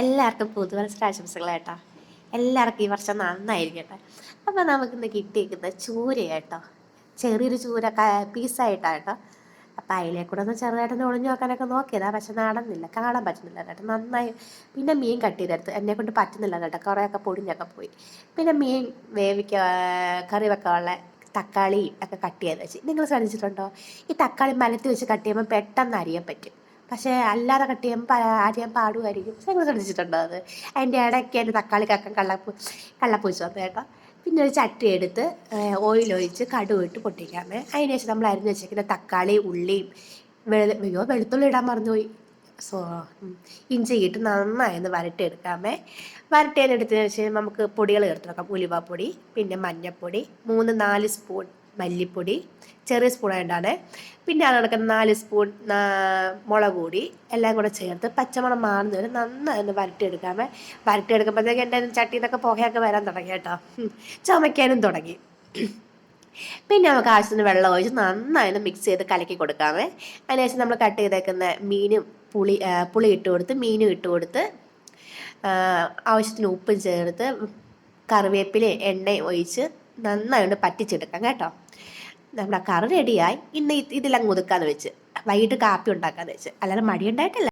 എല്ലാവർക്കും പുതുവത്സരാശംസകൾ കേട്ടോ. എല്ലാവർക്കും ഈ വർഷം നന്നായിരിക്കട്ടെ. അപ്പം നമുക്കിന്ന് കിട്ടിയിരിക്കുന്ന ചൂര കേട്ടോ, ചെറിയൊരു ചൂര പീസായിട്ടാണ് കേട്ടോ. അപ്പം അതിലേക്കൂടെ ഒന്ന് ചെറുതായിട്ടൊന്ന് ഒളിഞ്ഞു നോക്കാനൊക്കെ നോക്കിയതാ, പക്ഷെ നടന്നില്ല, കാണാൻ പറ്റുന്നില്ല കേട്ടോ. നന്നായി പിന്നെ മീൻ കട്ട് ചെയ്തെടുത്ത് എന്നെ കൊണ്ട് പറ്റുന്നില്ല കേട്ടോ, കുറേയൊക്കെ പൊടിഞ്ഞൊക്കെ പോയി. പിന്നെ മീൻ കറി വെക്കാനുള്ള തക്കാളി ഒക്കെ കട്ട് ചെയ്ത് വെച്ച്. നിങ്ങൾ ശ്രദ്ധിച്ചിട്ടുണ്ടോ, ഈ തക്കാളി മലത്തി വെച്ച് കട്ട് ചെയ്യുമ്പോൾ പെട്ടെന്ന് അരിയാൻ പറ്റും, പക്ഷേ അല്ലാതെ കട്ട് ചെയ്യുമ്പോൾ അരിയാൻ പാടുമായിരിക്കും. നിങ്ങൾ ശ്രദ്ധിച്ചിട്ടുണ്ടോ അത്? അതിൻ്റെ ഇടയ്ക്ക് എൻ്റെ തക്കാളിക്കൊക്കെ കള്ളപ്പൂച്ച വന്നു കേട്ടോ. പിന്നെ ഒരു ചട്ടി എടുത്ത് ഓയിൽ ഒഴിച്ച് കടുക് ഇട്ട് പൊട്ടിക്കാമേ. അതിന് ശേഷം നമ്മൾ അരിഞ്ഞ് വെച്ചിരിക്കുന്ന തക്കാളി, ഉള്ളിയും വെളുത്തുള്ളി ഇടാൻ മറന്നുപോയി, സോ ഇഞ്ചി ഇട്ട് നന്നായി ഒന്ന് വരട്ടിയെടുക്കാമേ. വരട്ടിയതിനെടുത്തതിന് ശേഷം നമുക്ക് പൊടികൾ ചേർത്ത് വെക്കാം. ഉലുവാപ്പൊടി, പിന്നെ മഞ്ഞൾപ്പൊടി, 3-4 സ്പൂൺ മല്ലിപ്പൊടി, ചെറിയ സ്പൂൺ ആയിട്ടാണ്. പിന്നെ അത് കണക്കുന്ന 4 സ്പൂൺ മുളക് പൊടി എല്ലാം കൂടെ ചേർത്ത് പച്ചമണം മാറുന്നവരെ നന്നായി ഒന്ന് വരട്ടിയെടുക്കാമേ. വരട്ടിയെടുക്കുമ്പോഴത്തേക്ക് എൻ്റെ ചട്ടിയിൽ നിന്നൊക്കെ പുകയൊക്കെ വരാൻ തുടങ്ങി കേട്ടോ, ചുമയ്ക്കാനും തുടങ്ങി. പിന്നെ നമുക്ക് ആവശ്യത്തിന് വെള്ളം ഒഴിച്ച് നന്നായി മിക്സ് ചെയ്ത് കലക്കി കൊടുക്കാമേ. അതിനുശേഷം നമ്മൾ കട്ട് ചെയ്തേക്കുന്ന മീനും പുളി ഇട്ട് കൊടുത്ത്, മീനും ഇട്ട് കൊടുത്ത്, ആവശ്യത്തിന് ഉപ്പും ചേർത്ത് കറിവേപ്പിലയും എണ്ണയും ഒഴിച്ച് നന്നായി പറ്റിച്ചെടുക്കാം കേട്ടോ. നമ്മുടെ കറി റെഡിയായി. ഇന്ന് ഇതിലങ്ങ് ഒതുക്കാന്ന് വെച്ച് വൈകിട്ട് കാപ്പി ഉണ്ടാക്കാന്ന് വെച്ച്, അല്ലാതെ മടിയുണ്ടായിട്ടില്ല.